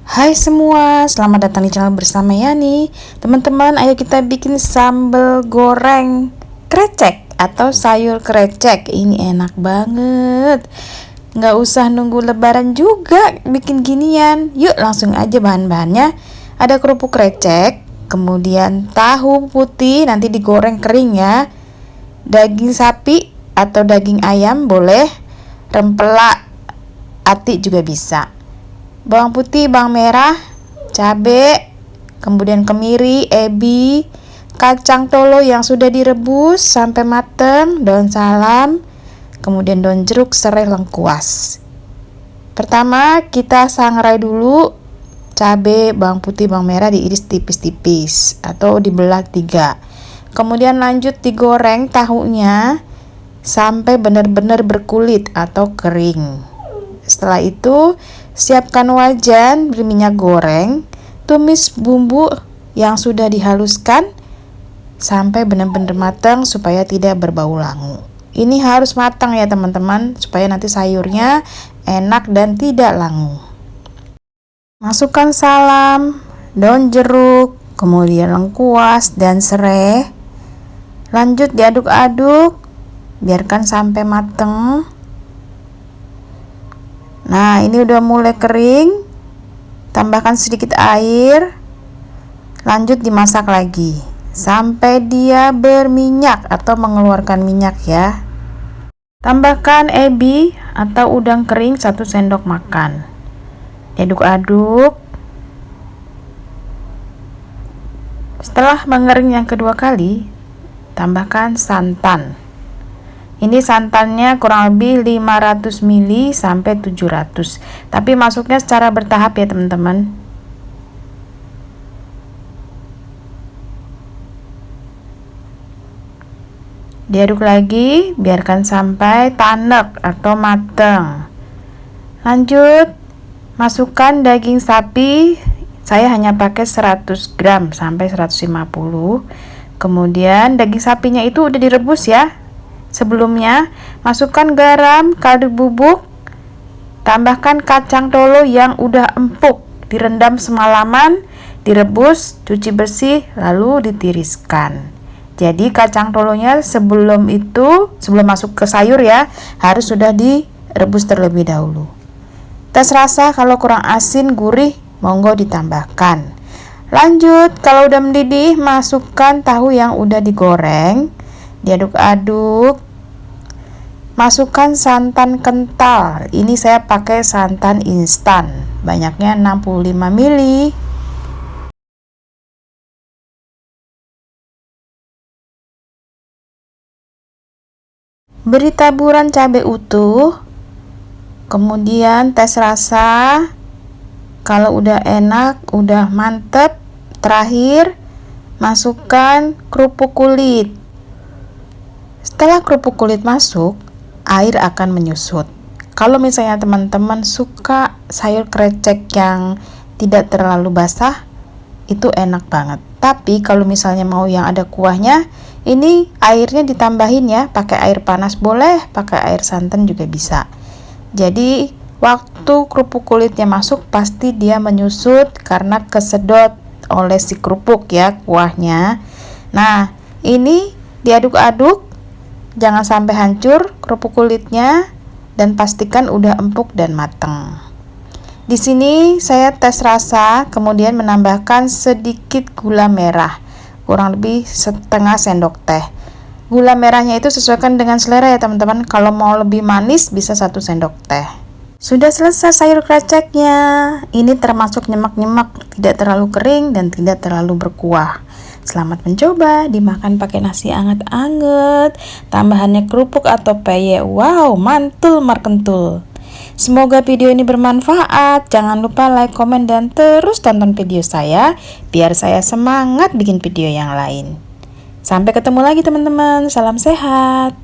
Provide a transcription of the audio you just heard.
Hai semua, selamat datang di channel bersama Yani. Teman-teman, ayo kita bikin sambal goreng krecek atau sayur krecek. Ini enak banget. Nggak usah nunggu lebaran juga bikin ginian. Yuk langsung aja bahan-bahannya. Ada kerupuk krecek, kemudian tahu putih nanti digoreng kering ya. Daging sapi atau daging ayam boleh. Rempela ati juga bisa. Bawang putih, bawang merah, cabai, kemudian kemiri, ebi, kacang tolo yang sudah direbus sampai matang, daun salam, kemudian daun jeruk, serai, lengkuas. Pertama kita sangrai dulu cabai, bawang putih, bawang merah diiris tipis-tipis atau dibelah 3. Kemudian lanjut digoreng tahunya sampai benar-benar berkulit atau kering. Setelah itu siapkan wajan berminyak goreng, tumis bumbu yang sudah dihaluskan sampai benar-benar matang supaya tidak berbau langu. Ini harus matang ya teman-teman, supaya nanti sayurnya enak dan tidak langu. Masukkan salam, daun jeruk, kemudian lengkuas dan serai. Lanjut diaduk-aduk, biarkan sampai matang. Nah, ini udah mulai kering. Tambahkan sedikit air. Lanjut dimasak lagi sampai dia berminyak atau mengeluarkan minyak ya. Tambahkan ebi atau udang kering 1 sendok makan. Aduk-aduk. Setelah mengering yang kedua kali, tambahkan santan. Ini santannya kurang lebih 500 ml sampai 700. Tapi masuknya secara bertahap ya teman-teman. Diaduk lagi, biarkan sampai tanek atau matang. Lanjut, masukkan daging sapi. Saya hanya pakai 100 gram sampai 150. Kemudian daging sapinya itu udah direbus ya. Sebelumnya, masukkan garam, kaldu bubuk, tambahkan kacang tolo yang udah empuk, direndam semalaman, direbus, cuci bersih, lalu ditiriskan. Jadi kacang tolonya sebelum masuk ke sayur ya, harus sudah direbus terlebih dahulu. Tes rasa, kalau kurang asin, gurih, monggo ditambahkan. Lanjut, kalau udah mendidih, masukkan tahu yang udah digoreng. Diaduk-aduk. Masukkan santan kental. Ini saya pakai santan instan. Banyaknya 65 ml. Beri taburan cabai utuh. Kemudian tes rasa. Kalau udah enak, udah mantep. Terakhir, masukkan kerupuk kulit. Setelah kerupuk kulit masuk, air akan menyusut. Kalau misalnya teman-teman suka sayur krecek yang tidak terlalu basah, itu enak banget. Tapi kalau misalnya mau yang ada kuahnya, ini airnya ditambahin ya, pakai air panas boleh, pakai air santan juga bisa. Jadi waktu kerupuk kulitnya masuk, pasti dia menyusut karena kesedot oleh si kerupuk ya kuahnya. Nah, ini diaduk-aduk. Jangan sampai hancur kerupuk kulitnya dan pastikan udah empuk dan matang. Di sini saya tes rasa, kemudian menambahkan sedikit gula merah, kurang lebih setengah sendok teh. Gula merahnya itu sesuaikan dengan selera ya teman-teman. Kalau mau lebih manis bisa 1 sendok teh. Sudah selesai sayur kreceknya. Ini termasuk nyemak-nyemak, tidak terlalu kering dan tidak terlalu berkuah. Selamat mencoba, dimakan pakai nasi anget-anget, tambahannya kerupuk atau peye. Wow, mantul markentul. Semoga video ini bermanfaat. Jangan lupa like, komen, dan terus tonton video saya, biar saya semangat bikin video yang lain. Sampai ketemu lagi teman-teman, salam sehat.